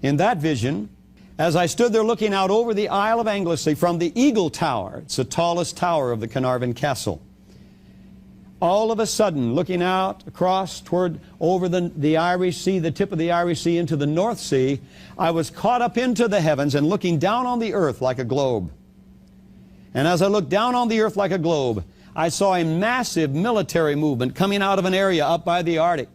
In that vision, as I stood there looking out over the Isle of Anglesey from the Eagle Tower, it's the tallest tower of the Carnarvon Castle, all of a sudden, looking out across toward over the Irish Sea, the tip of the Irish Sea into the North Sea, I was caught up into the heavens and looking down on the earth like a globe. And as I looked down on the earth like a globe, I saw a massive military movement coming out of an area up by the Arctic.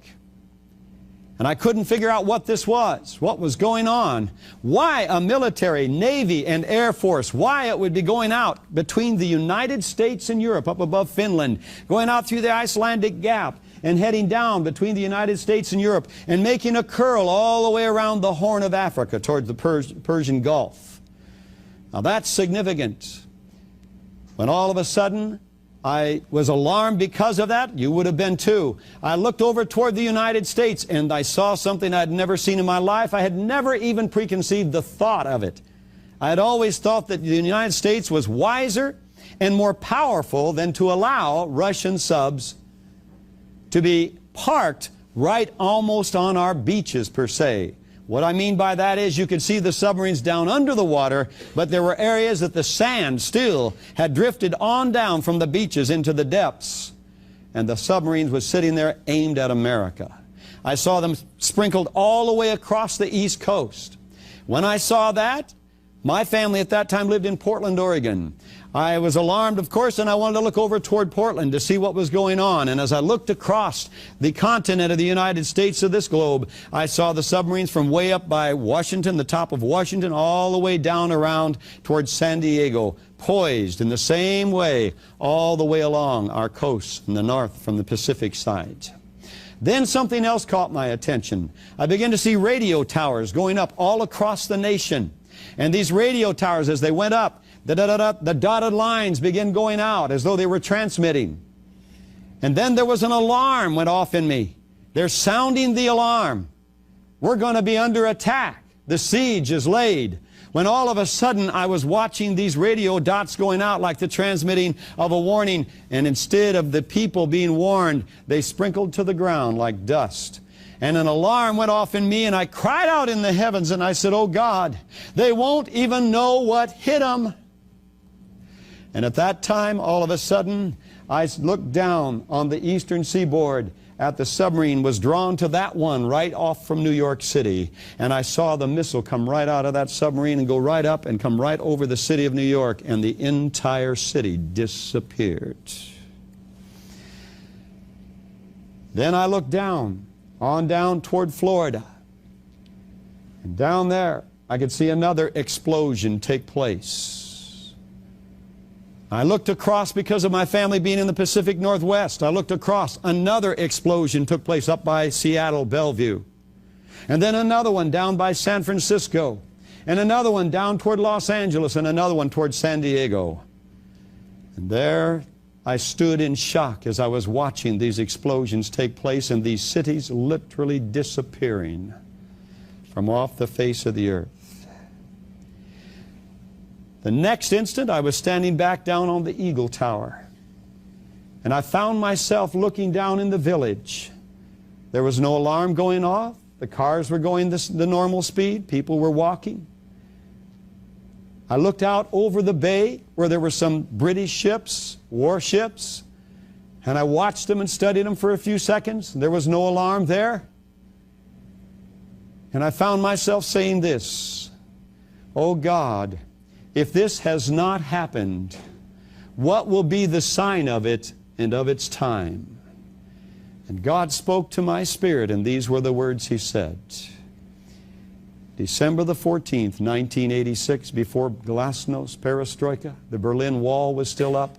And I couldn't figure out what this was, what was going on, why a military, Navy, and Air Force, why it would be going out between the United States and Europe up above Finland, going out through the Icelandic Gap and heading down between the United States and Europe and making a curl all the way around the Horn of Africa toward the Persian Gulf. Now that's significant. When all of a sudden I was alarmed because of that. You would have been too. I looked over toward the United States and I saw something I had never seen in my life. I had never even preconceived the thought of it. I had always thought that the United States was wiser and more powerful than to allow Russian subs to be parked right almost on our beaches per se. What I mean by that is you could see the submarines down under the water, but there were areas that the sand still had drifted on down from the beaches into the depths. And the submarines were sitting there aimed at America. I saw them sprinkled all the way across the East Coast. When I saw that, my family at that time lived in Portland, Oregon. I was alarmed, of course, and I wanted to look over toward Portland to see what was going on. And as I looked across the continent of the United States of this globe, I saw the submarines from way up by Washington, the top of Washington, all the way down around towards San Diego, poised in the same way all the way along our coast in the north from the Pacific side. Then something else caught my attention. I began to see radio towers going up all across the nation. And these radio towers, as they went up, the dotted lines began going out as though they were transmitting. And then there was an alarm went off in me. They're sounding the alarm. We're going to be under attack. The siege is laid. When all of a sudden I was watching these radio dots going out like the transmitting of a warning, and instead of the people being warned, they sprinkled to the ground like dust. And an alarm went off in me, and I cried out in the heavens, and I said, "Oh God, they won't even know what hit them." And at that time, all of a sudden, I looked down on the eastern seaboard at the submarine was drawn to that one right off from New York City. And I saw the missile come right out of that submarine and go right up and come right over the city of New York, and the entire city disappeared. Then I looked down, on down toward Florida. And down there, I could see another explosion take place. I looked across, because of my family being in the Pacific Northwest, I looked across. Another explosion took place up by Seattle, Bellevue. And then another one down by San Francisco. And another one down toward Los Angeles, and another one toward San Diego. And there I stood in shock as I was watching these explosions take place and these cities literally disappearing from off the face of the earth. The next instant, I was standing back down on the Eagle Tower, and I found myself looking down in the village. There was no alarm going off. The cars were going the normal speed. People were walking. I looked out over the bay where there were some British ships, warships, and I watched them and studied them for a few seconds. There was no alarm there. And I found myself saying this, "Oh God, if this has not happened, what will be the sign of it and of its time?" And God spoke to my spirit, and these were the words He said. December the 14th, 1986, before Glasnost, Perestroika, the Berlin Wall was still up.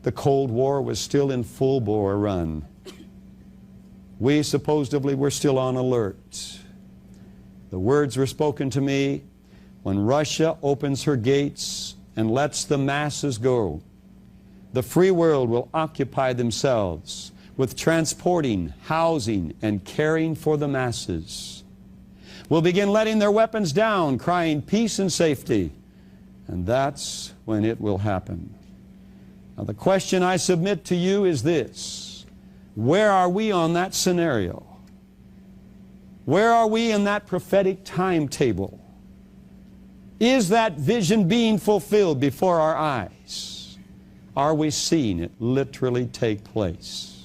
The Cold War was still in full bore run. We supposedly were still on alert. The words were spoken to me, "When Russia opens her gates and lets the masses go, the free world will occupy themselves with transporting, housing, and caring for the masses. Will begin letting their weapons down, crying peace and safety, and that's when it will happen." Now the question I submit to you is this: where are we on that scenario? Where are we in that prophetic timetable? Is that vision being fulfilled before our eyes? Are we seeing it literally take place?